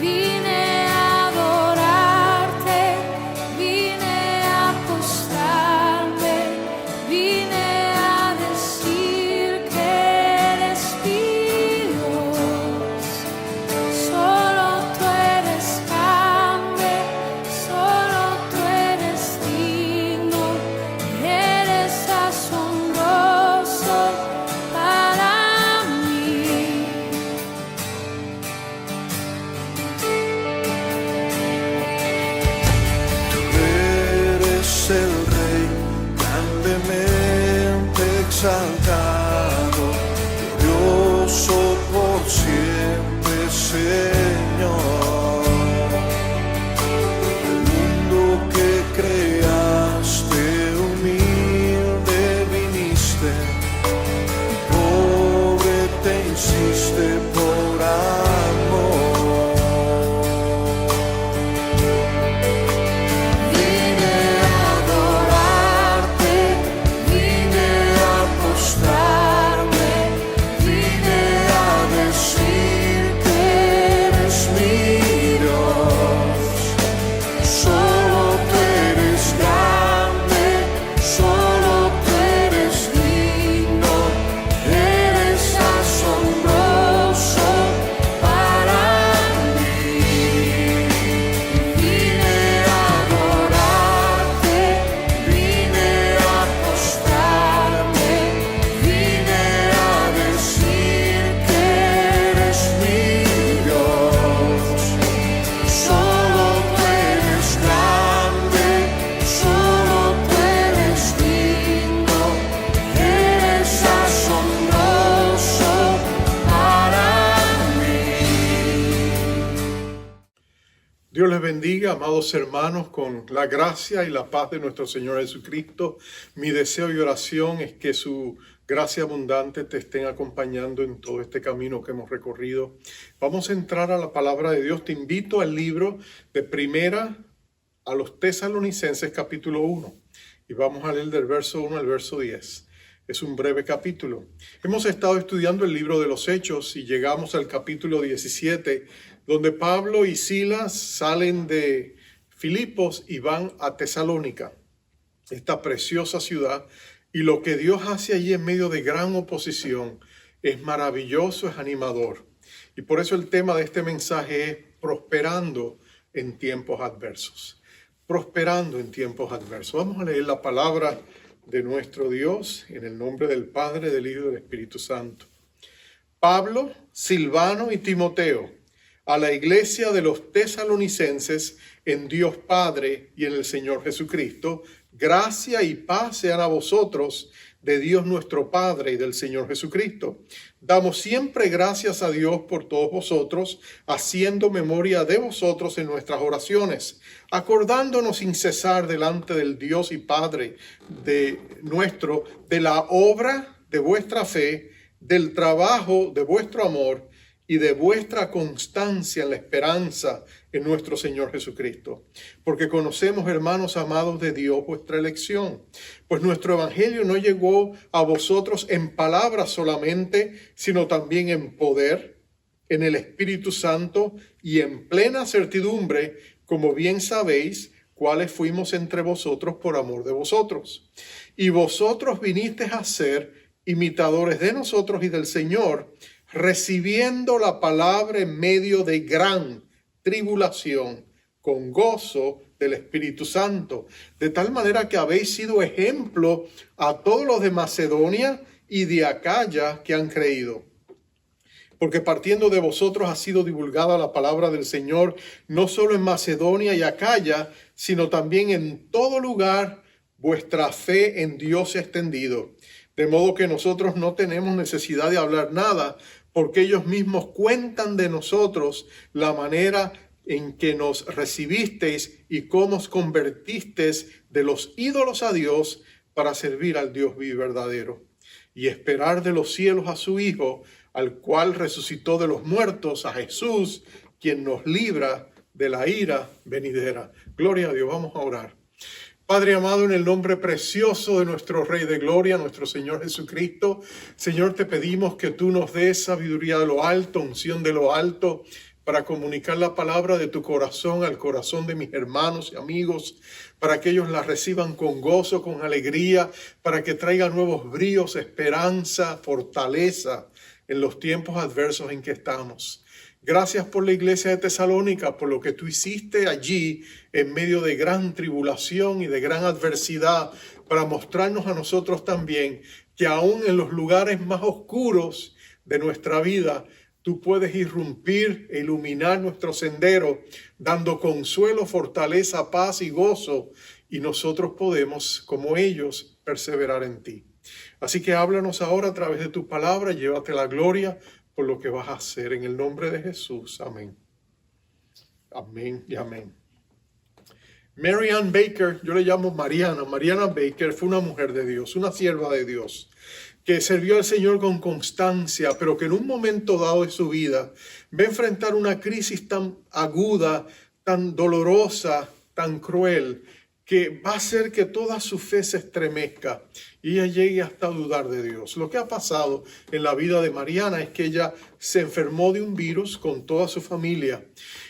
vine a adorarte, vine a postrarme, vine a decir que eres mi Dios. Solo tú eres grande, solo tú eres digno, eres asombroso para mí. Eres el Rey grandemente exaltado, glorioso por siempre, Señor. El mundo que creaste, humilde viniste, pobre te hiciste por amor. Vine a adorarte, vine a postrarme, vine a decir que eres mi Dios. Solo tú eres grande, solo tú eres digno, eres asombroso para mí. Vine a adorarte, vine a postrarme, vine a decir que eres mi Dios. Solo tú eres grande, solo tú eres digno, eres asombroso para mí. Dios les bendiga, amados hermanos, con la gracia y la paz de nuestro Señor Jesucristo. Mi deseo y oración es que su gracia abundante te estén acompañando en todo este camino que hemos recorrido. Vamos a entrar a la palabra de Dios. Te invito al libro de Primera a los Tesalonicenses, capítulo 1. Y vamos a leer del verso 1 al verso 10. Es un breve capítulo. Hemos estado estudiando el libro de los Hechos y llegamos al capítulo 17, donde Pablo y Silas salen de Filipos y van a Tesalónica, esta preciosa ciudad. Y lo que Dios hace allí en medio de gran oposición es maravilloso, es animador. Y por eso el tema de este mensaje es prosperando en tiempos adversos. Prosperando en tiempos adversos. Vamos a leer la palabra de nuestro Dios en el nombre del Padre, del Hijo y del Espíritu Santo. Pablo, Silvano y Timoteo, a la iglesia de los tesalonicenses en Dios Padre y en el Señor Jesucristo, gracia y paz sean a vosotros de Dios nuestro Padre y del Señor Jesucristo. Damos siempre gracias a Dios por todos vosotros, haciendo memoria de vosotros en nuestras oraciones, acordándonos sin cesar delante del Dios y Padre de la obra de vuestra fe, del trabajo de vuestro amor y de vuestra constancia en la esperanza en nuestro Señor Jesucristo. Porque conocemos, hermanos amados de Dios, vuestra elección. Pues nuestro evangelio no llegó a vosotros en palabras solamente, sino también en poder, en el Espíritu Santo y en plena certidumbre, como bien sabéis, cuáles fuimos entre vosotros por amor de vosotros. Y vosotros vinisteis a ser imitadores de nosotros y del Señor, recibiendo la palabra en medio de gran tribulación, con gozo del Espíritu Santo, de tal manera que habéis sido ejemplo a todos los de Macedonia y de Acaya que han creído. Porque partiendo de vosotros ha sido divulgada la palabra del Señor, no solo en Macedonia y Acaya, sino también en todo lugar vuestra fe en Dios se ha extendido. De modo que nosotros no tenemos necesidad de hablar nada, porque ellos mismos cuentan de nosotros la manera en que nos recibisteis y cómo os convertisteis de los ídolos a Dios para servir al Dios vivo y verdadero, y esperar de los cielos a su Hijo, al cual resucitó de los muertos, a Jesús, quien nos libra de la ira venidera. Gloria a Dios, vamos a orar. Padre amado, en el nombre precioso de nuestro Rey de Gloria, nuestro Señor Jesucristo, Señor, te pedimos que tú nos des sabiduría de lo alto, unción de lo alto, para comunicar la palabra de tu corazón al corazón de mis hermanos y amigos, para que ellos la reciban con gozo, con alegría, para que traiga nuevos bríos, esperanza, fortaleza en los tiempos adversos en que estamos. Gracias por la iglesia de Tesalónica, por lo que tú hiciste allí en medio de gran tribulación y de gran adversidad, para mostrarnos a nosotros también que aún en los lugares más oscuros de nuestra vida, tú puedes irrumpir e iluminar nuestro sendero, dando consuelo, fortaleza, paz y gozo, y nosotros podemos, como ellos, perseverar en ti. Así que háblanos ahora a través de tu palabra, llévate la gloria por lo que vas a hacer. En el nombre de Jesús, amén. Amén y amén. Mary Ann Baker, yo le llamo Mariana. Mariana Baker fue una mujer de Dios, una sierva de Dios, que sirvió al Señor con constancia, pero que en un momento dado de su vida va a enfrentar una crisis tan aguda, tan dolorosa, tan cruel, que va a hacer que toda su fe se estremezca y ella llegue hasta dudar de Dios. Lo que ha pasado en la vida de Mariana es que ella se enfermó de un virus con toda su familia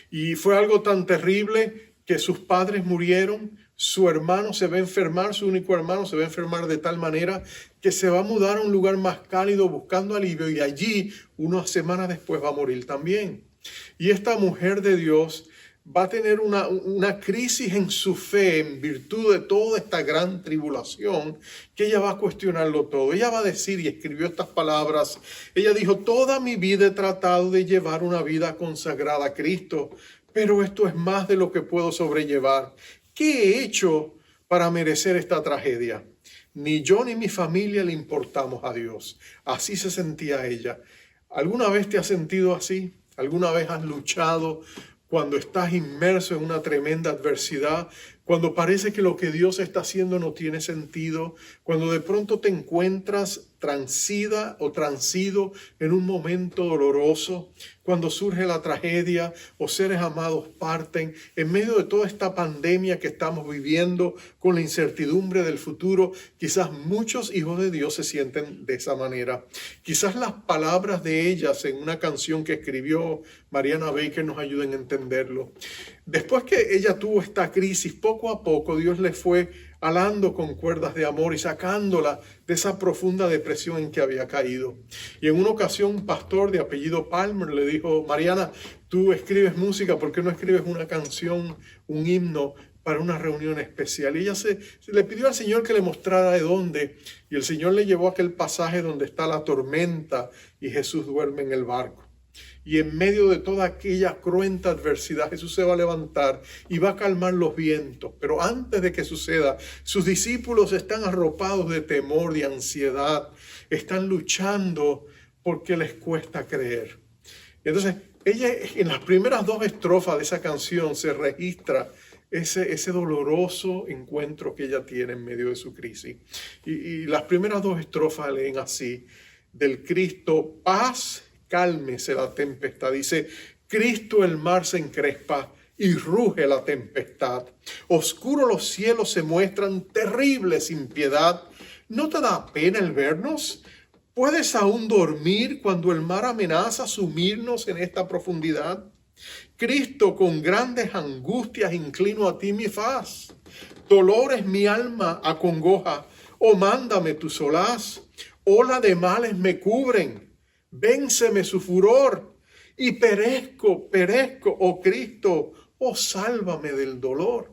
y fue algo tan terrible que sus padres murieron. Su hermano se va a enfermar, su único hermano se va a enfermar de tal manera que se va a mudar a un lugar más cálido buscando alivio y allí unas semanas después va a morir también. Y esta mujer de Dios va a tener una crisis en su fe en virtud de toda esta gran tribulación, que ella va a cuestionarlo todo. Ella va a decir, y escribió estas palabras, ella dijo: toda mi vida he tratado de llevar una vida consagrada a Cristo, pero esto es más de lo que puedo sobrellevar. ¿Qué he hecho para merecer esta tragedia? Ni yo ni mi familia le importamos a Dios. Así se sentía ella. ¿Alguna vez te has sentido así? ¿Alguna vez has luchado cuando estás inmerso en una tremenda adversidad? Cuando parece que lo que Dios está haciendo no tiene sentido, cuando de pronto te encuentras transida o transido en un momento doloroso, cuando surge la tragedia o seres amados parten, en medio de toda esta pandemia que estamos viviendo con la incertidumbre del futuro, quizás muchos hijos de Dios se sienten de esa manera. Quizás las palabras de ellas en una canción que escribió Mariana Baker nos ayuden a entenderlo. Después que ella tuvo esta crisis, poco a poco Dios le fue alando con cuerdas de amor y sacándola de esa profunda depresión en que había caído. Y en una ocasión un pastor de apellido Palmer le dijo: Mariana, tú escribes música, ¿por qué no escribes una canción, un himno para una reunión especial? Y ella se le pidió al Señor que le mostrara de dónde, y el Señor le llevó a aquel pasaje donde está la tormenta y Jesús duerme en el barco. Y en medio de toda aquella cruenta adversidad, Jesús se va a levantar y va a calmar los vientos. Pero antes de que suceda, sus discípulos están arropados de temor, de ansiedad. Están luchando porque les cuesta creer. Y entonces, ella en las primeras dos estrofas de esa canción se registra ese doloroso encuentro que ella tiene en medio de su crisis. Y las primeras dos estrofas leen así: del Cristo, paz, cálmese la tempestad. Dice: Cristo, el mar se encrespa y ruge la tempestad. Oscuros los cielos se muestran, terribles sin piedad. ¿No te da pena el vernos? ¿Puedes aún dormir cuando el mar amenaza sumirnos en esta profundidad? Cristo, con grandes angustias inclino a ti mi faz. Dolores mi alma acongoja. Oh, mándame tu solaz. Ola de males me cubren. Vénseme su furor y perezco, oh Cristo, oh sálvame del dolor.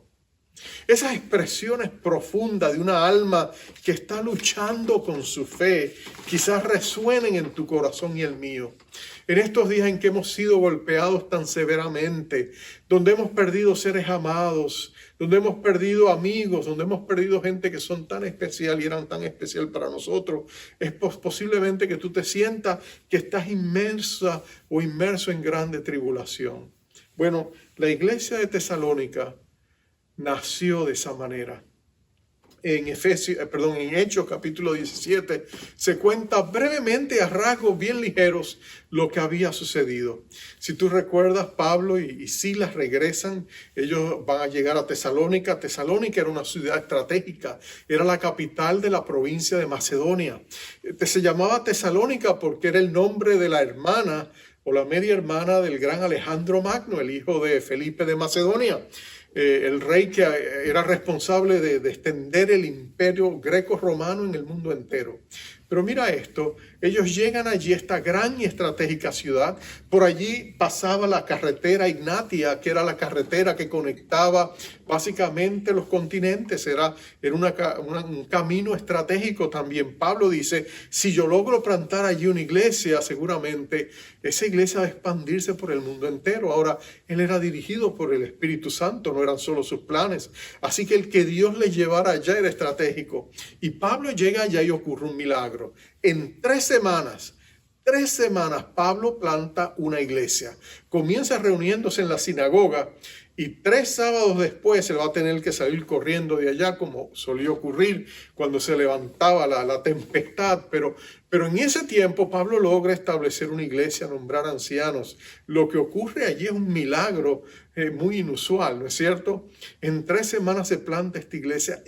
Esas expresiones profundas de una alma que está luchando con su fe quizás resuenen en tu corazón y el mío. En estos días en que hemos sido golpeados tan severamente, donde hemos perdido seres amados, donde hemos perdido amigos, donde hemos perdido gente que son tan especial y eran tan especial para nosotros, es posiblemente que tú te sientas que estás inmersa o inmerso en grande tribulación. Bueno, la iglesia de Tesalónica nació de esa manera. En Hechos capítulo 17 se cuenta brevemente, a rasgos bien ligeros, lo que había sucedido. Si tú recuerdas, Pablo y Silas regresan, ellos van a llegar a Tesalónica. Tesalónica era una ciudad estratégica, era la capital de la provincia de Macedonia. Se llamaba Tesalónica porque era el nombre de la hermana o la media hermana del gran Alejandro Magno, el hijo de Felipe de Macedonia, el rey que era responsable de extender el imperio greco-romano en el mundo entero. Pero mira esto, ellos llegan allí a esta gran y estratégica ciudad. Por allí pasaba la carretera Ignatia, que era la carretera que conectaba básicamente los continentes. Era un camino estratégico también. Pablo dice, si yo logro plantar allí una iglesia, seguramente esa iglesia va a expandirse por el mundo entero. Ahora, él era dirigido por el Espíritu Santo, no eran solo sus planes. Así que el que Dios le llevara allá era estratégico. Y Pablo llega allá y ocurre un milagro. En 3 semanas, Pablo planta una iglesia. Comienza reuniéndose en la sinagoga y 3 sábados después él va a tener que salir corriendo de allá, como solía ocurrir cuando se levantaba la tempestad. Pero en ese tiempo Pablo logra establecer una iglesia, nombrar ancianos. Lo que ocurre allí es un milagro muy inusual, ¿no es cierto? En 3 semanas se planta esta iglesia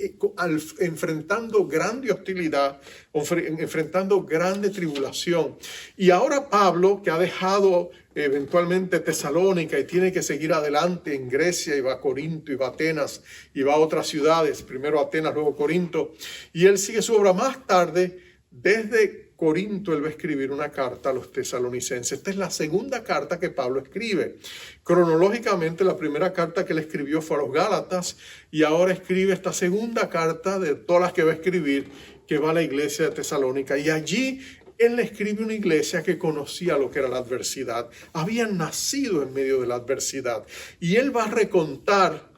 enfrentando grande hostilidad, enfrentando grande tribulación. Y ahora Pablo, que ha dejado eventualmente Tesalónica y tiene que seguir adelante en Grecia, y va a Corinto, y va a Atenas, y va a otras ciudades, primero Atenas, luego Corinto, y él sigue su obra. Más tarde, desde Corinto, él va a escribir una carta a los tesalonicenses. Esta es la segunda carta que Pablo escribe. Cronológicamente, la primera carta que él escribió fue a los Gálatas, y ahora escribe esta segunda carta de todas las que va a escribir, que va a la iglesia de Tesalónica. Y allí él le escribe una iglesia que conocía lo que era la adversidad. Habían nacido en medio de la adversidad. Y él va a recontar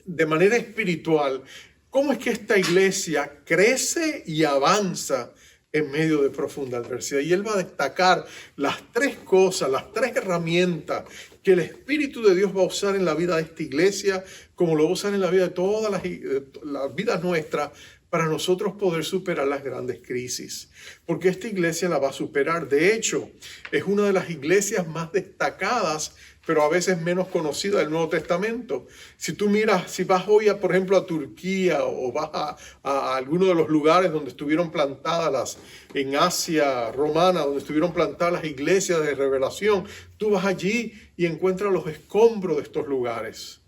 de manera espiritual cómo es que esta iglesia crece y avanza en medio de profunda adversidad. Y él va a destacar las 3 cosas, las 3 herramientas que el Espíritu de Dios va a usar en la vida de esta iglesia, como lo va a usar en la vida de todas las vidas nuestras, para nosotros poder superar las grandes crisis. Porque esta iglesia la va a superar. De hecho, es una de las iglesias más destacadas, pero a veces menos conocida del Nuevo Testamento. Si tú miras, si vas hoy, por ejemplo, a Turquía, o vas a alguno de los lugares donde estuvieron plantadas en Asia romana, donde estuvieron plantadas las iglesias de revelación, tú vas allí y encuentras los escombros de estos lugares.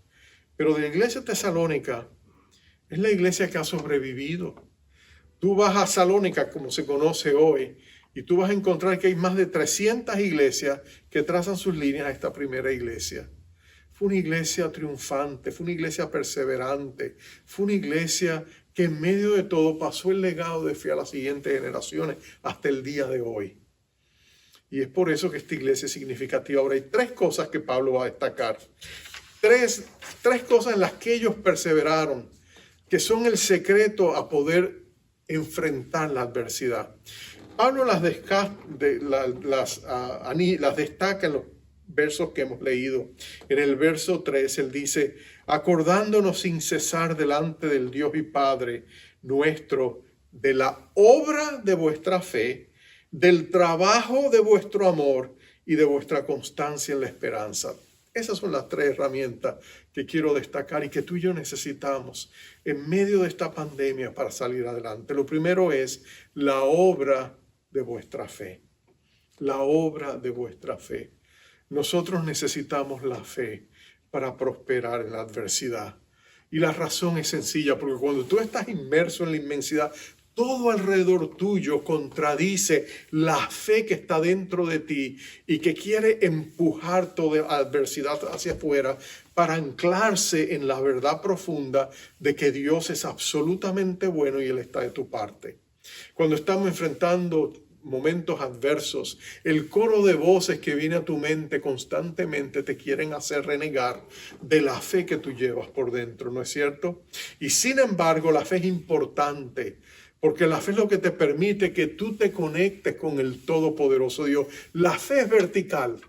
Pero de la iglesia de Tesalónica, es la iglesia que ha sobrevivido. Tú vas a Salónica, como se conoce hoy, y tú vas a encontrar que hay más de 300 iglesias que trazan sus líneas a esta primera iglesia. Fue una iglesia triunfante, fue una iglesia perseverante, fue una iglesia que en medio de todo pasó el legado de fe a las siguientes generaciones hasta el día de hoy. Y es por eso que esta iglesia es significativa. Ahora hay 3 cosas que Pablo va a destacar. Tres cosas en las que ellos perseveraron, que son el secreto a poder enfrentar la adversidad. Pablo las destaca en los versos que hemos leído. En el verso 3 él dice, acordándonos sin cesar delante del Dios y Padre nuestro de la obra de vuestra fe, del trabajo de vuestro amor y de vuestra constancia en la esperanza. Esas son las 3 herramientas que quiero destacar y que tú y yo necesitamos en medio de esta pandemia para salir adelante. Lo primero es la obra de vuestra fe. La obra de vuestra fe. Nosotros necesitamos la fe para prosperar en la adversidad. Y la razón es sencilla, porque cuando tú estás inmerso en la inmensidad, todo alrededor tuyo contradice la fe que está dentro de ti y que quiere empujar toda adversidad hacia afuera para anclarse en la verdad profunda de que Dios es absolutamente bueno y Él está de tu parte. Cuando estamos enfrentando momentos adversos, el coro de voces que viene a tu mente constantemente te quieren hacer renegar de la fe que tú llevas por dentro, ¿no es cierto? Y sin embargo, la fe es importante, porque la fe es lo que te permite que tú te conectes con el Todopoderoso Dios. La fe es vertical.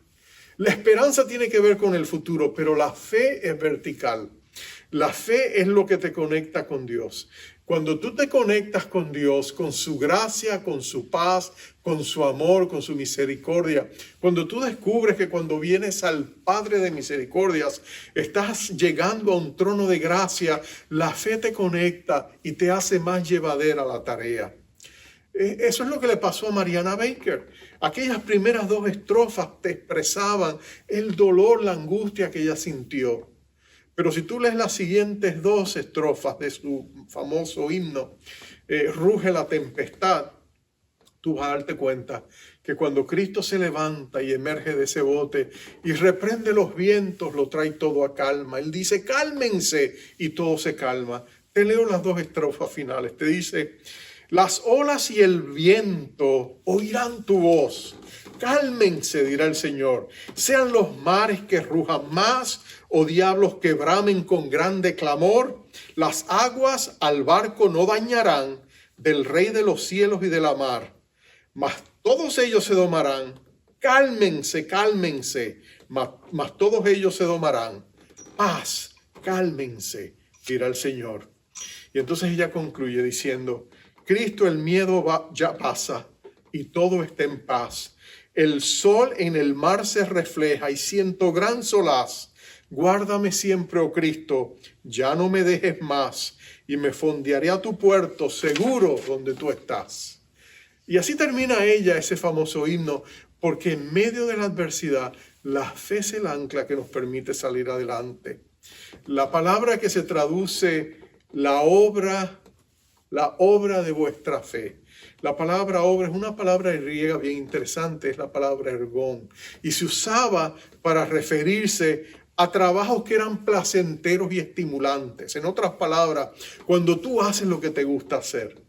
La esperanza tiene que ver con el futuro, pero la fe es vertical. La fe es lo que te conecta con Dios. Cuando tú te conectas con Dios, con su gracia, con su paz, con su amor, con su misericordia, cuando tú descubres que cuando vienes al Padre de misericordias, estás llegando a un trono de gracia, la fe te conecta y te hace más llevadera la tarea. Eso es lo que le pasó a Mariana Baker. Aquellas primeras 2 estrofas te expresaban el dolor, la angustia que ella sintió. Pero si tú lees las siguientes 2 estrofas de su famoso himno, Ruge la tempestad, tú vas a darte cuenta que cuando Cristo se levanta y emerge de ese bote y reprende los vientos, lo trae todo a calma. Él dice, cálmense, y todo se calma. Te leo las 2 estrofas finales. Te dice, las olas y el viento oirán tu voz. Cálmense, dirá el Señor. Sean los mares que rujan más o diablos que bramen con grande clamor. Las aguas al barco no dañarán, del Rey de los cielos y de la mar. Mas todos ellos se domarán. Cálmense, cálmense. Mas todos ellos se domarán. Paz, cálmense, dirá el Señor. Y entonces ella concluye diciendo, Cristo, el miedo ya pasa y todo está en paz. El sol en el mar se refleja y siento gran solaz. Guárdame siempre, oh Cristo, ya no me dejes más y me fondearé a tu puerto seguro donde tú estás. Y así termina ella ese famoso himno, porque en medio de la adversidad, la fe es el ancla que nos permite salir adelante. La palabra que se traduce la obra de vuestra fe. La palabra obra es una palabra griega bien interesante, es la palabra ergón. Y se usaba para referirse a trabajos que eran placenteros y estimulantes. En otras palabras, cuando tú haces lo que te gusta hacer.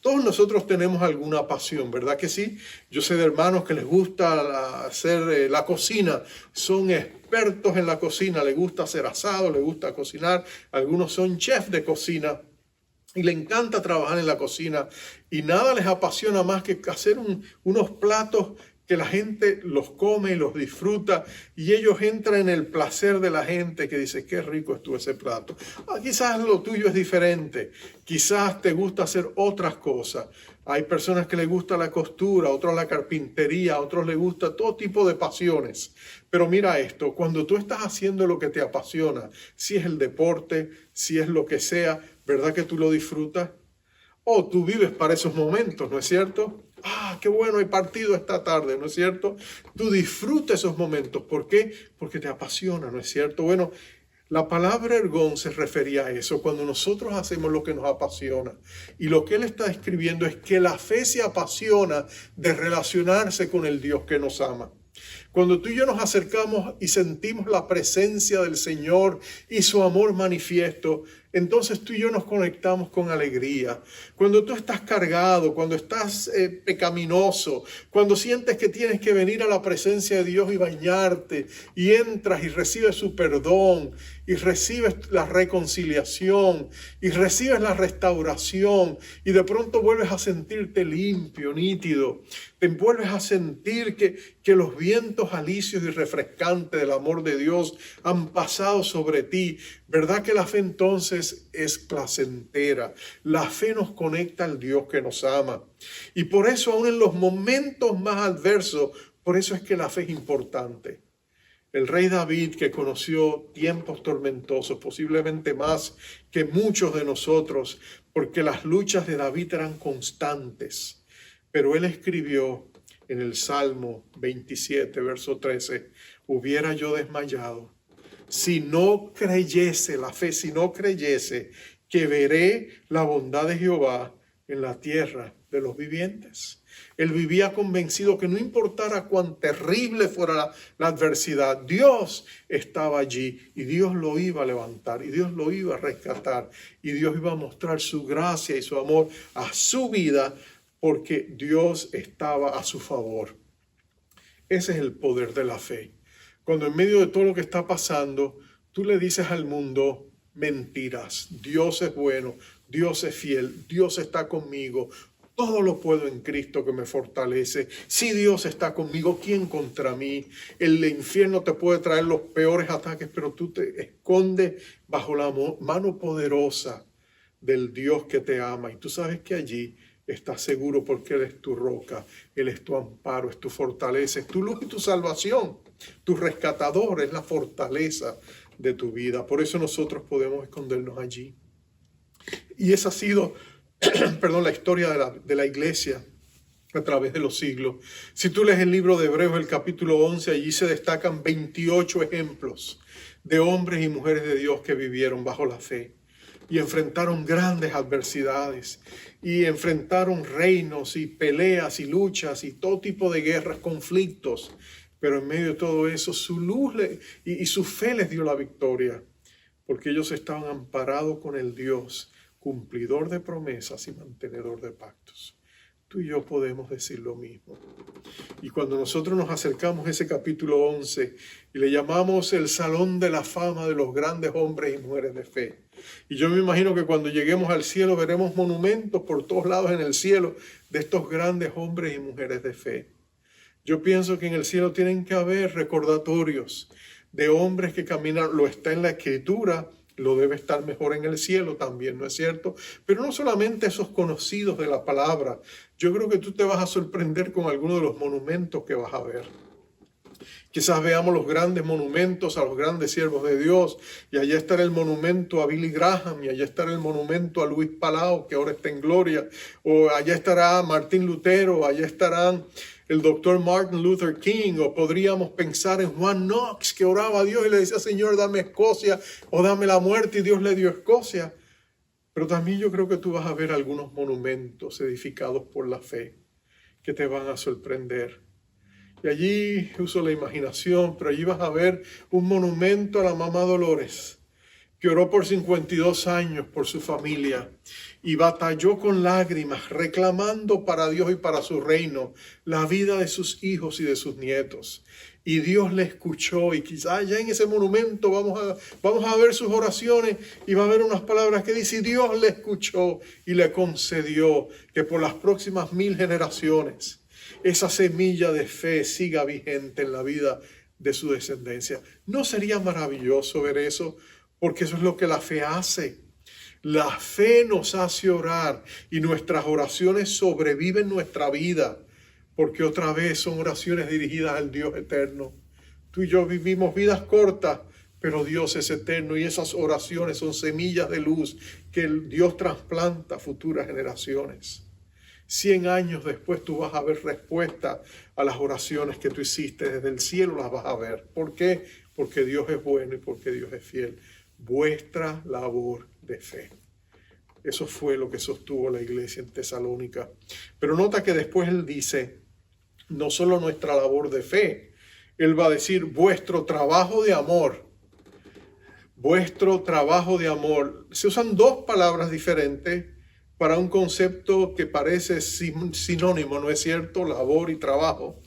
Todos nosotros tenemos alguna pasión, ¿verdad que sí? Yo sé de hermanos que les gusta hacer la cocina, son expertos en la cocina, les gusta hacer asado, les gusta cocinar. Algunos son chefs de cocina y les encanta trabajar en la cocina y nada les apasiona más que hacer unos platos que la gente los come y los disfruta y ellos entran en el placer de la gente que dice, qué rico estuvo ese plato. Quizás lo tuyo es diferente, quizás te gusta hacer otras cosas. Hay personas que les gusta la costura, otros la carpintería, otros les gusta todo tipo de pasiones. Pero mira esto, cuando tú estás haciendo lo que te apasiona, si es el deporte, si es lo que sea, ¿verdad que tú lo disfrutas? O tú vives para esos momentos, ¿no es cierto? Qué bueno, hay partido esta tarde, ¿no es cierto? Tú disfrutas esos momentos. ¿Por qué? Porque te apasiona, ¿no es cierto? Bueno, la palabra ergón se refería a eso, cuando nosotros hacemos lo que nos apasiona. Y lo que él está escribiendo es que la fe se apasiona de relacionarse con el Dios que nos ama. Cuando tú y yo nos acercamos y sentimos la presencia del Señor y su amor manifiesto, entonces tú y yo nos conectamos con alegría. Cuando tú estás cargado, cuando estás pecaminoso, cuando sientes que tienes que venir a la presencia de Dios y bañarte, y entras y recibes su perdón, y recibes la reconciliación, y recibes la restauración, y de pronto vuelves a sentirte limpio, nítido, te vuelves a sentir que los vientos alicios y refrescantes del amor de Dios han pasado sobre ti. ¿Verdad que la fe entonces es placentera? La fe nos conecta al Dios que nos ama. Y por eso aún en los momentos más adversos, por eso es que la fe es importante. El rey David, que conoció tiempos tormentosos, posiblemente más que muchos de nosotros, porque las luchas de David eran constantes. Pero él escribió en el Salmo 27, verso 13, hubiera yo desmayado si no creyese, la fe, si no creyese que veré la bondad de Jehová en la tierra de los vivientes. Él vivía convencido que no importara cuán terrible fuera la adversidad, Dios estaba allí y Dios lo iba a levantar y Dios lo iba a rescatar y Dios iba a mostrar su gracia y su amor a su vida porque Dios estaba a su favor. Ese es el poder de la fe. Cuando en medio de todo lo que está pasando, tú le dices al mundo mentiras. Dios es bueno, Dios es fiel, Dios está conmigo. Todo lo puedo en Cristo que me fortalece. Si Dios está conmigo, ¿quién contra mí? El infierno te puede traer los peores ataques, pero tú te escondes bajo la mano poderosa del Dios que te ama. Y tú sabes que allí estás seguro porque Él es tu roca, Él es tu amparo, es tu fortaleza, es tu luz y tu salvación. Tu rescatador es la fortaleza de tu vida. Por eso nosotros podemos escondernos allí. Y esa ha sido, la historia de la iglesia a través de los siglos. Si tú lees el libro de Hebreos, el capítulo 11, allí se destacan 28 ejemplos de hombres y mujeres de Dios que vivieron bajo la fe y enfrentaron grandes adversidades y enfrentaron reinos y peleas y luchas y todo tipo de guerras, conflictos. Pero en medio de todo eso, su luz y su fe les dio la victoria, porque ellos estaban amparados con el Dios, cumplidor de promesas y mantenedor de pactos. Tú y yo podemos decir lo mismo. Y cuando nosotros nos acercamos a ese capítulo 11 y le llamamos el Salón de la Fama de los grandes hombres y mujeres de fe. Y yo me imagino que cuando lleguemos al cielo veremos monumentos por todos lados en el cielo de estos grandes hombres y mujeres de fe. Yo pienso que en el cielo tienen que haber recordatorios de hombres que caminan, lo está en la Escritura, lo debe estar mejor en el cielo también, ¿no es cierto? Pero no solamente esos conocidos de la palabra. Yo creo que tú te vas a sorprender con algunos de los monumentos que vas a ver. Quizás veamos los grandes monumentos a los grandes siervos de Dios, y allá estará el monumento a Billy Graham, y allá estará el monumento a Luis Palau, que ahora está en gloria, o allá estará Martín Lutero, allá estarán el doctor Martin Luther King, o podríamos pensar en Juan Knox, que oraba a Dios y le decía, Señor, dame Escocia, o dame la muerte, y Dios le dio Escocia. Pero también yo creo que tú vas a ver algunos monumentos edificados por la fe, que te van a sorprender. Y allí uso la imaginación, pero allí vas a ver un monumento a la mamá Dolores, que oró por 52 años por su familia y batalló con lágrimas, reclamando para Dios y para su reino la vida de sus hijos y de sus nietos. Y Dios le escuchó, y quizás ya en ese monumento vamos a ver sus oraciones y va a haber unas palabras que dice, Dios le escuchó y le concedió que por las próximas 1000 generaciones esa semilla de fe siga vigente en la vida de su descendencia. ¿No sería maravilloso ver eso? Porque eso es lo que la fe hace. La fe nos hace orar y nuestras oraciones sobreviven nuestra vida, porque otra vez son oraciones dirigidas al Dios eterno. Tú y yo vivimos vidas cortas, pero Dios es eterno y esas oraciones son semillas de luz que Dios trasplanta a futuras generaciones. 100 años después tú vas a ver respuesta a las oraciones que tú hiciste desde el cielo, las vas a ver. ¿Por qué? Porque Dios es bueno y porque Dios es fiel. Vuestra labor de fe. Eso fue lo que sostuvo la iglesia en Tesalónica. Pero nota que después él dice, no solo nuestra labor de fe, él va a decir vuestro trabajo de amor. Vuestro trabajo de amor. Se usan dos palabras diferentes para un concepto que parece sinónimo, ¿no es cierto? Labor y trabajo.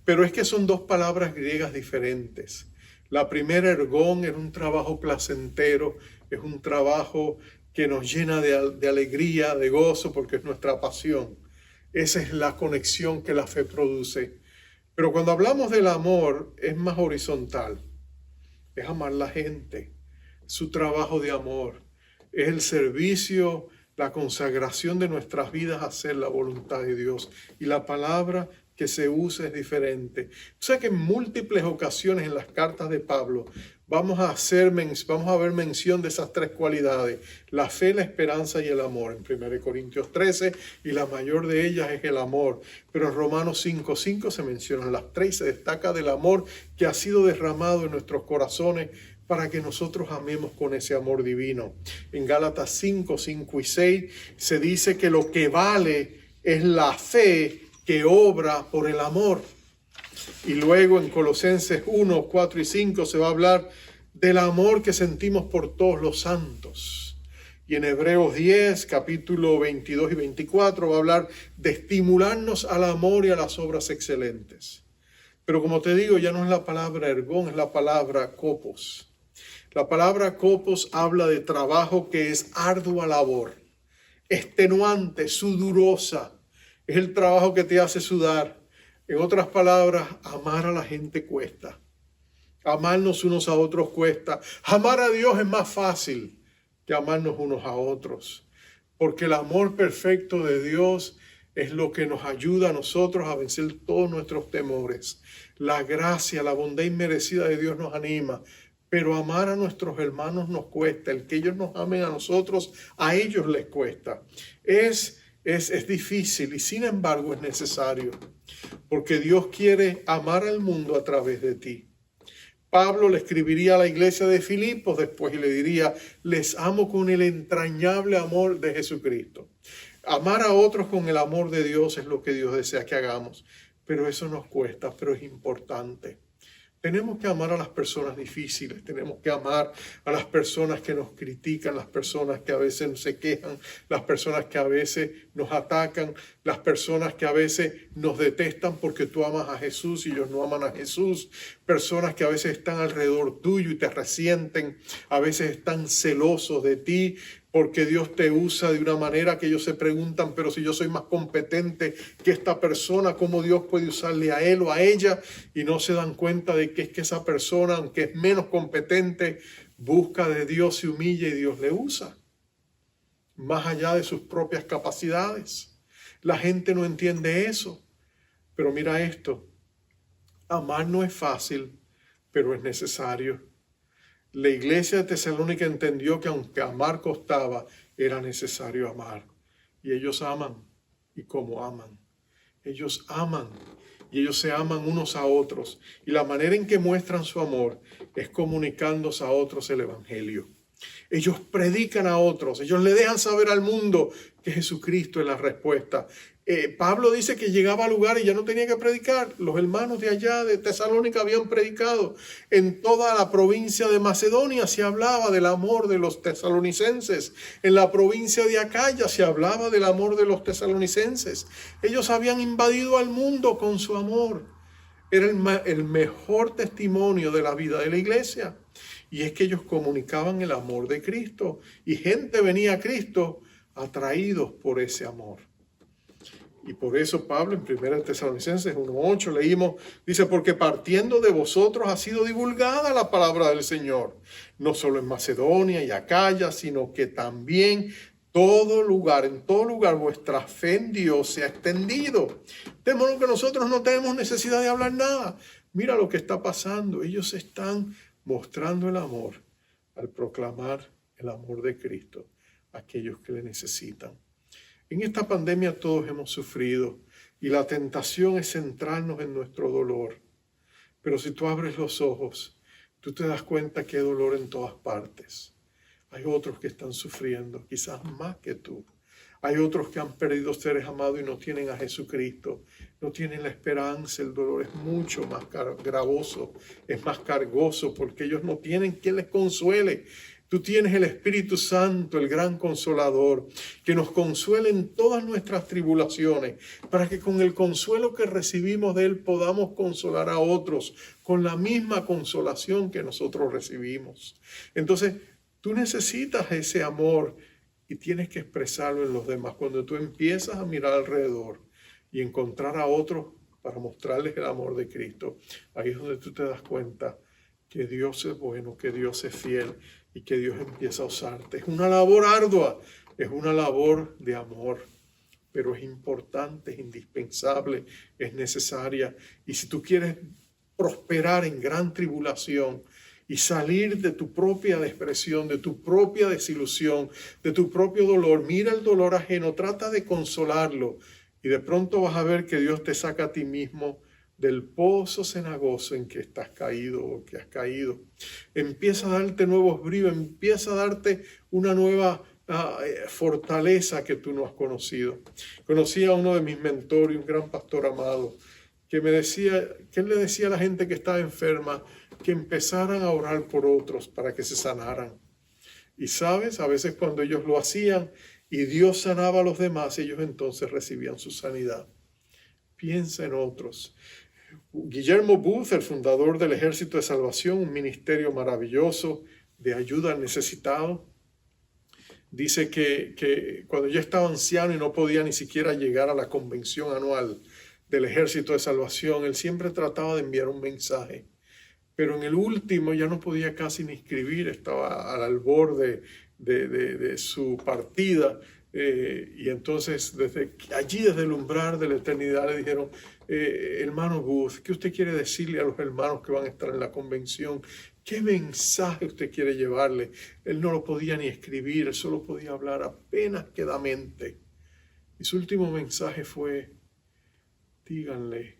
Pero es que son dos palabras griegas diferentes. La primera, ergón, es un trabajo placentero, es un trabajo que nos llena de alegría, de gozo, porque es nuestra pasión. Esa es la conexión que la fe produce. Pero cuando hablamos del amor, es más horizontal. Es amar la gente, su trabajo de amor. Es el servicio, la consagración de nuestras vidas a hacer la voluntad de Dios. Y la palabra que se usa es diferente. O sea que en múltiples ocasiones en las cartas de Pablo vamos a ver mención de esas tres cualidades: la fe, la esperanza y el amor. En 1 Corintios 13, y la mayor de ellas es el amor. Pero en Romanos 5:5 se mencionan las tres y se destaca del amor que ha sido derramado en nuestros corazones para que nosotros amemos con ese amor divino. En Gálatas 5:5 y 6 se dice que lo que vale es la fe que obra por el amor. Y luego en Colosenses 1, 4 y 5 se va a hablar del amor que sentimos por todos los santos. Y en Hebreos 10, capítulo 22 y 24 va a hablar de estimularnos al amor y a las obras excelentes. Pero como te digo, ya no es la palabra ergón, es la palabra kopos. La palabra kopos habla de trabajo que es ardua labor, extenuante, sudorosa. Es el trabajo que te hace sudar. En otras palabras, amar a la gente cuesta. Amarnos unos a otros cuesta. Amar a Dios es más fácil que amarnos unos a otros. Porque el amor perfecto de Dios es lo que nos ayuda a nosotros a vencer todos nuestros temores. La gracia, la bondad inmerecida de Dios nos anima. Pero amar a nuestros hermanos nos cuesta. El que ellos nos amen a nosotros, a ellos les cuesta. Es Es difícil y sin embargo es necesario, porque Dios quiere amar al mundo a través de ti. Pablo le escribiría a la iglesia de Filipos después y le diría: les amo con el entrañable amor de Jesucristo. Amar a otros con el amor de Dios es lo que Dios desea que hagamos, pero eso nos cuesta, pero es importante. Tenemos que amar a las personas difíciles, tenemos que amar a las personas que nos critican, las personas que a veces se quejan, las personas que a veces nos atacan, las personas que a veces nos detestan porque tú amas a Jesús y ellos no aman a Jesús, personas que a veces están alrededor tuyo y te resienten, a veces están celosos de ti, porque Dios te usa de una manera que ellos se preguntan: pero si yo soy más competente que esta persona, ¿cómo Dios puede usarle a él o a ella? Y no se dan cuenta de que es que esa persona, aunque es menos competente, busca de Dios, se humilla y Dios le usa, más allá de sus propias capacidades. La gente no entiende eso. Pero mira esto: amar no es fácil, pero es necesario. La iglesia de Tesalónica entendió que aunque amar costaba, era necesario amar. Y ellos aman. ¿Y cómo aman? Ellos aman. Y ellos se aman unos a otros. Y la manera en que muestran su amor es comunicándose a otros el evangelio. Ellos predican a otros. Ellos le dejan saber al mundo que Jesucristo es la respuesta. Pablo dice que llegaba a lugares y ya no tenía que predicar. Los hermanos de allá de Tesalónica habían predicado. En toda la provincia de Macedonia se hablaba del amor de los tesalonicenses. En la provincia de Acaya se hablaba del amor de los tesalonicenses. Ellos habían invadido al mundo con su amor. Era el mejor testimonio de la vida de la iglesia. Y es que ellos comunicaban el amor de Cristo. Y gente venía a Cristo atraídos por ese amor. Y por eso Pablo en 1 Tesalonicenses 1:8 leímos, dice: porque partiendo de vosotros ha sido divulgada la palabra del Señor, no solo en Macedonia y Acaya, sino que también en todo lugar vuestra fe en Dios se ha extendido. De modo que nosotros no tenemos necesidad de hablar nada. Mira lo que está pasando. Ellos están mostrando el amor al proclamar el amor de Cristo a aquellos que le necesitan. En esta pandemia todos hemos sufrido y la tentación es centrarnos en nuestro dolor. Pero si tú abres los ojos, tú te das cuenta que hay dolor en todas partes. Hay otros que están sufriendo, quizás más que tú. Hay otros que han perdido seres amados y no tienen a Jesucristo. No tienen la esperanza. El dolor es mucho más gravoso, es más cargoso, porque ellos no tienen quien les consuele. Tú tienes el Espíritu Santo, el gran Consolador, que nos consuela en todas nuestras tribulaciones, para que con el consuelo que recibimos de Él podamos consolar a otros con la misma consolación que nosotros recibimos. Entonces, tú necesitas ese amor y tienes que expresarlo en los demás. Cuando tú empiezas a mirar alrededor y encontrar a otros para mostrarles el amor de Cristo, ahí es donde tú te das cuenta que Dios es bueno, que Dios es fiel y que Dios empieza a usarte. Es una labor ardua, es una labor de amor, pero es importante, es indispensable, es necesaria. Y si tú quieres prosperar en gran tribulación y salir de tu propia depresión, de tu propia desilusión, de tu propio dolor, mira el dolor ajeno, trata de consolarlo y de pronto vas a ver que Dios te saca a ti mismo del pozo cenagoso en que estás caído o que has caído. Empieza a darte nuevos bríos, empieza a darte una nueva fortaleza que tú no has conocido. Conocí a uno de mis mentores, un gran pastor amado, que me decía, que él le decía a la gente que estaba enferma que empezaran a orar por otros para que se sanaran. Y sabes, a veces cuando ellos lo hacían y Dios sanaba a los demás, ellos entonces recibían su sanidad. Piensa en otros. Guillermo Booth, el fundador del Ejército de Salvación, un ministerio maravilloso de ayuda al necesitado, dice que cuando yo estaba anciano y no podía ni siquiera llegar a la convención anual del Ejército de Salvación, él siempre trataba de enviar un mensaje. Pero en el último ya no podía casi ni escribir, estaba al albor de su partida. Y entonces desde el umbral de la eternidad le dijeron: hermano Booth, ¿qué usted quiere decirle a los hermanos que van a estar en la convención? ¿Qué mensaje usted quiere llevarle? Él no lo podía ni escribir, él solo podía hablar apenas quedamente. Y su último mensaje fue: díganle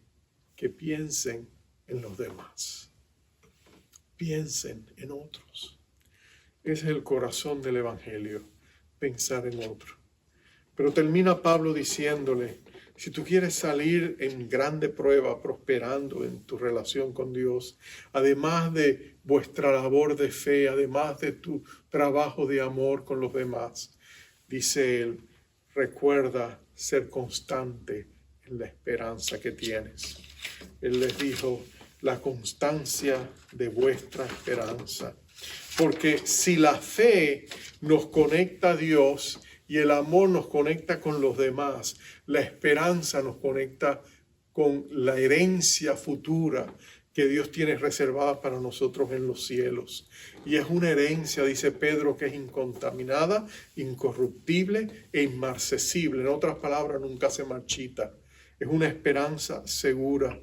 que piensen en los demás. Piensen en otros. Ese es el corazón del Evangelio, pensar en otros. Pero termina Pablo diciéndole: si tú quieres salir en grande prueba, prosperando en tu relación con Dios, además de vuestra labor de fe, además de tu trabajo de amor con los demás, dice él, recuerda ser constante en la esperanza que tienes. Él les dijo: la constancia de vuestra esperanza. Porque si la fe nos conecta a Dios y el amor nos conecta con los demás, la esperanza nos conecta con la herencia futura que Dios tiene reservada para nosotros en los cielos. Y es una herencia, dice Pedro, que es incontaminada, incorruptible e inmarcesible. En otras palabras, nunca se marchita. Es una esperanza segura.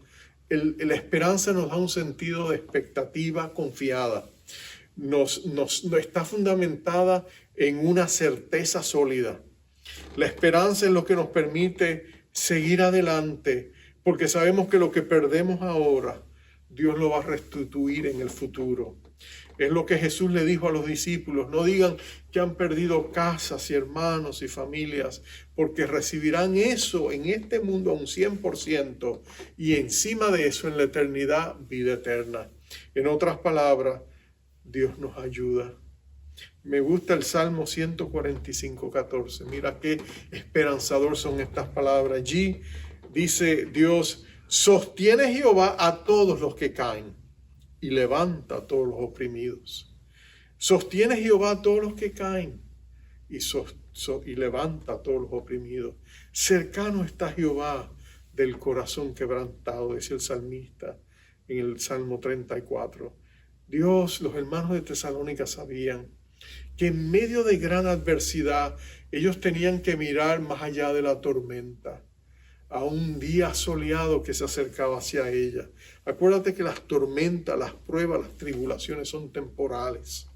La esperanza nos da un sentido de expectativa confiada. Nos está fundamentada en una certeza sólida. La esperanza es lo que nos permite seguir adelante, porque sabemos que lo que perdemos ahora, Dios lo va a restituir en el futuro. Es lo que Jesús le dijo a los discípulos: no digan que han perdido casas y hermanos y familias, porque recibirán eso en este mundo a un 100%, y encima de eso en la eternidad, vida eterna. En otras palabras, Dios nos ayuda. Me gusta el Salmo 145:14. Mira qué esperanzador son estas palabras. Allí dice Dios: sostiene Jehová a todos los que caen y levanta a todos los oprimidos. Sostiene Jehová a todos los que caen y levanta a todos los oprimidos. Cercano está Jehová del corazón quebrantado, dice el salmista en el Salmo 34. Dios, los hermanos de Tesalónica sabían que en medio de gran adversidad ellos tenían que mirar más allá de la tormenta, a un día soleado que se acercaba hacia ella. Acuérdate que las tormentas, las pruebas, las tribulaciones son temporales,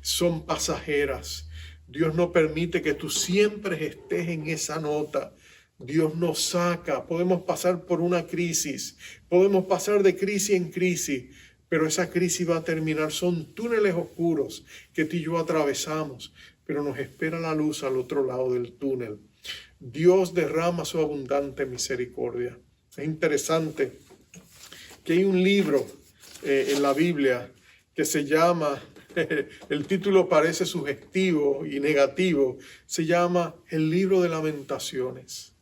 son pasajeras. Dios no permite que tú siempre estés en esa nota. Dios nos saca. Podemos pasar por una crisis, podemos pasar de crisis en crisis, pero esa crisis va a terminar. Son túneles oscuros que tú y yo atravesamos, pero nos espera la luz al otro lado del túnel. Dios derrama su abundante misericordia. Es interesante que hay un libro en la Biblia que se llama, el título parece sugestivo y negativo, se llama El Libro de Lamentaciones.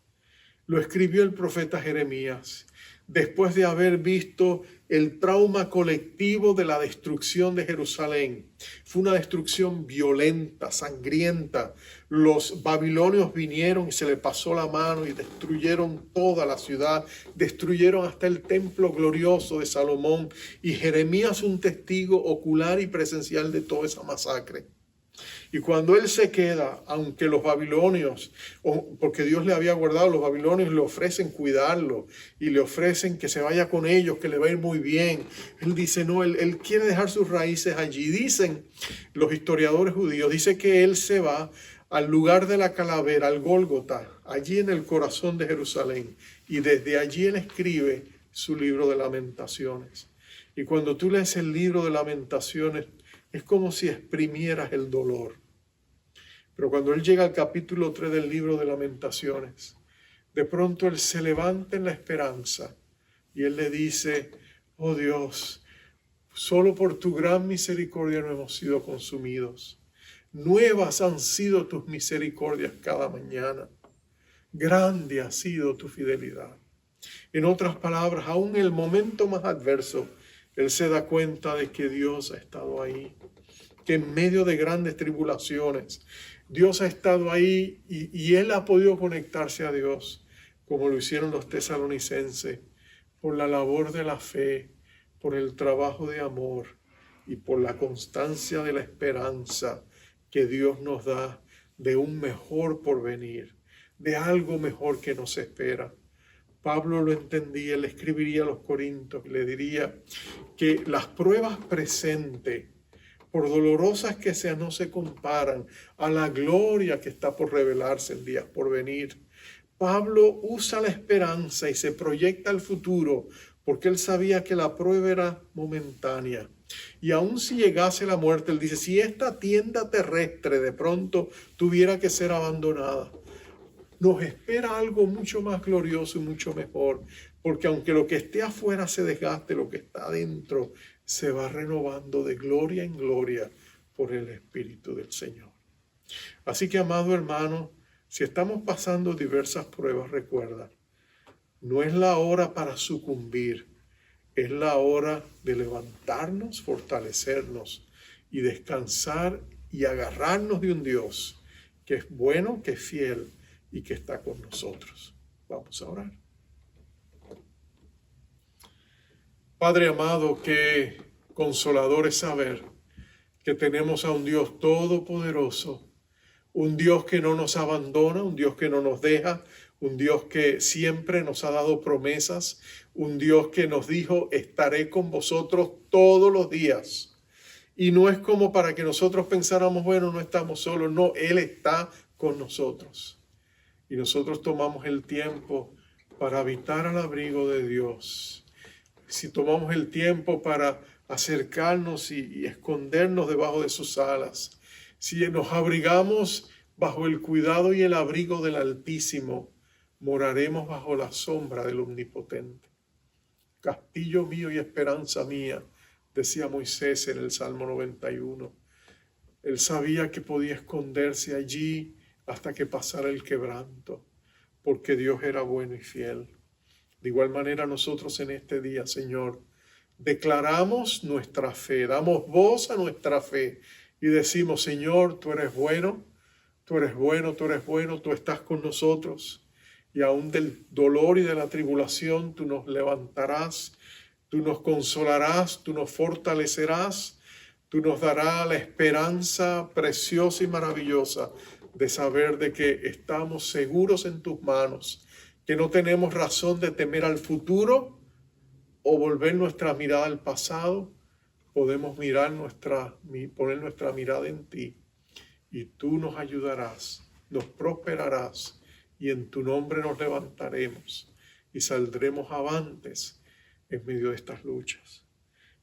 Lo escribió el profeta Jeremías después de haber visto el trauma colectivo de la destrucción de Jerusalén. Fue una destrucción violenta, sangrienta. Los babilonios vinieron y se le pasó la mano y destruyeron toda la ciudad, destruyeron hasta el templo glorioso de Salomón, y Jeremías, un testigo ocular y presencial de toda esa masacre. Y cuando él se queda, aunque los babilonios, porque Dios le había guardado, los babilonios le ofrecen cuidarlo y le ofrecen que se vaya con ellos, que le va a ir muy bien. Él dice, no, él quiere dejar sus raíces allí. Dicen los historiadores judíos, dice que él se va al lugar de la calavera, al Gólgota, allí en el corazón de Jerusalén. Y desde allí él escribe su libro de Lamentaciones. Y cuando tú lees el libro de Lamentaciones, es como si exprimieras el dolor. Pero cuando él llega al capítulo 3 del libro de Lamentaciones, de pronto él se levanta en la esperanza y él le dice, oh Dios, solo por tu gran misericordia no hemos sido consumidos. Nuevas han sido tus misericordias cada mañana. Grande ha sido tu fidelidad. En otras palabras, aún en el momento más adverso, él se da cuenta de que Dios ha estado ahí, que en medio de grandes tribulaciones, Dios ha estado ahí y él ha podido conectarse a Dios, como lo hicieron los tesalonicenses, por la labor de la fe, por el trabajo de amor y por la constancia de la esperanza que Dios nos da de un mejor porvenir, de algo mejor que nos espera. Pablo lo entendía, le escribiría a los Corintios y le diría que las pruebas presentes, por dolorosas que sean, no se comparan a la gloria que está por revelarse en días por venir. Pablo usa la esperanza y se proyecta al futuro porque él sabía que la prueba era momentánea. Y aun si llegase la muerte, él dice, si esta tienda terrestre de pronto tuviera que ser abandonada, nos espera algo mucho más glorioso y mucho mejor, porque aunque lo que esté afuera se desgaste, lo que está adentro se va renovando de gloria en gloria por el Espíritu del Señor. Así que, amado hermano, si estamos pasando diversas pruebas, recuerda, no es la hora para sucumbir, es la hora de levantarnos, fortalecernos y descansar y agarrarnos de un Dios que es bueno, que es fiel y que está con nosotros. Vamos a orar. Padre amado, qué consolador es saber que tenemos a un Dios todopoderoso, un Dios que no nos abandona, un Dios que no nos deja, un Dios que siempre nos ha dado promesas, un Dios que nos dijo, estaré con vosotros todos los días. Y no es como para que nosotros pensáramos, bueno, no estamos solos, no, Él está con nosotros. Y nosotros tomamos el tiempo para habitar al abrigo de Dios. Si tomamos el tiempo para acercarnos y escondernos debajo de sus alas, si nos abrigamos bajo el cuidado y el abrigo del Altísimo, moraremos bajo la sombra del Omnipotente. Castillo mío y esperanza mía, decía Moisés en el Salmo 91. Él sabía que podía esconderse allí hasta que pasara el quebranto, porque Dios era bueno y fiel. De igual manera nosotros en este día, Señor, declaramos nuestra fe, damos voz a nuestra fe y decimos, Señor, tú eres bueno, tú eres bueno, tú eres bueno, tú estás con nosotros. Y aún del dolor y de la tribulación tú nos levantarás, tú nos consolarás, tú nos fortalecerás, tú nos darás la esperanza preciosa y maravillosa de saber de que estamos seguros en tus manos, que no tenemos razón de temer al futuro o volver nuestra mirada al pasado. Podemos poner nuestra mirada en ti y tú nos ayudarás, nos prosperarás y en tu nombre nos levantaremos y saldremos avantes en medio de estas luchas.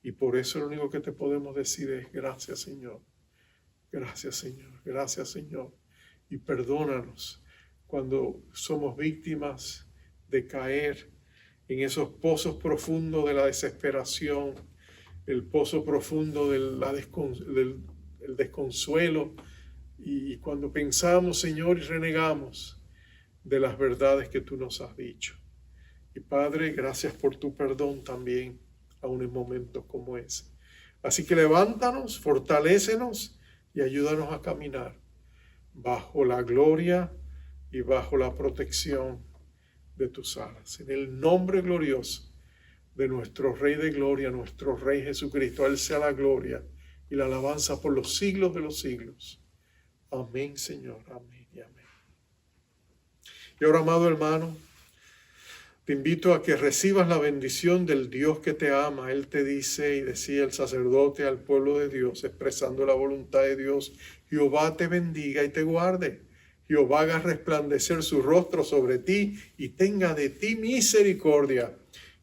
Y por eso lo único que te podemos decir es gracias, Señor. Gracias, Señor. Gracias, Señor. Y perdónanos cuando somos víctimas de caer en esos pozos profundos de la desesperación, el pozo profundo del desconsuelo, y cuando pensamos, Señor, y renegamos de las verdades que tú nos has dicho. Y Padre, gracias por tu perdón también, aún en momentos como ese. Así que levántanos, fortalécenos y ayúdanos a caminar bajo la gloria y bajo la protección de tus alas. En el nombre glorioso de nuestro Rey de gloria, nuestro Rey Jesucristo, a Él sea la gloria y la alabanza por los siglos de los siglos. Amén, Señor. Amén y amén. Y ahora, amado hermano, te invito a que recibas la bendición del Dios que te ama. Él te dice, y decía el sacerdote al pueblo de Dios, expresando la voluntad de Dios, Jehová te bendiga y te guarde. Jehová haga resplandecer su rostro sobre ti y tenga de ti misericordia.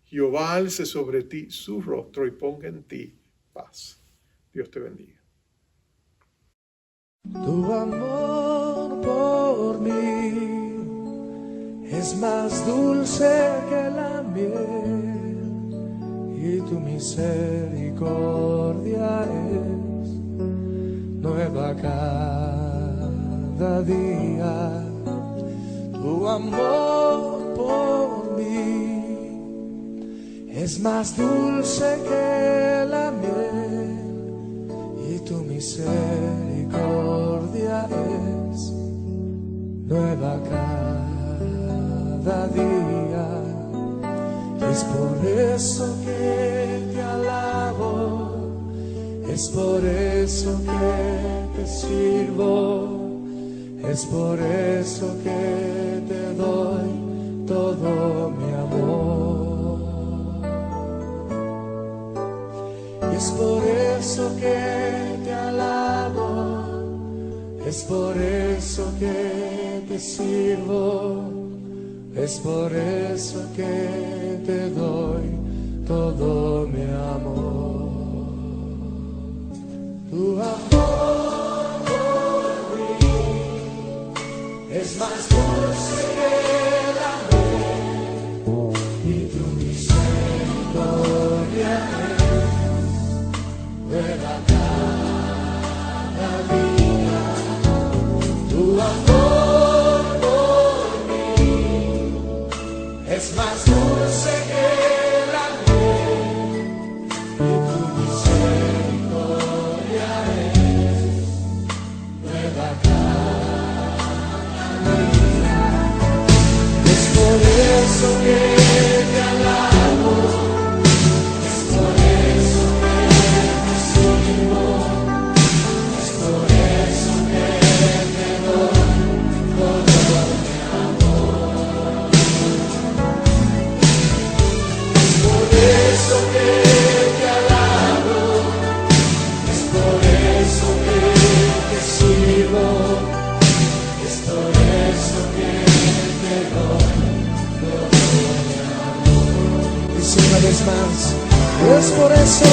Jehová alce sobre ti su rostro y ponga en ti paz. Dios te bendiga. Tu amor por mí es más dulce que la miel y tu misericordia es nueva cada día. Tu amor por mí es más dulce que la miel y tu misericordia es nueva cada día. Es por eso que te alabo, es por eso que te sirvo, es por eso que te doy todo mi amor. Y es por eso que te alabo, es por eso que te sirvo, Es por eso que te doy todo mi amor. Tu amor por mí es más dulce que la miel y tu misericordia me da cada día. Tu amor por mí es más dulce que la miel y tu misericordia me da cada día. Es por eso que te alabo, es por eso que te sirvo, es por eso que te doy todo mi amor. Es por eso que te alabo, es por eso que te sirvo, es por eso que te doy todo mi amor. Dice una vez más, es por eso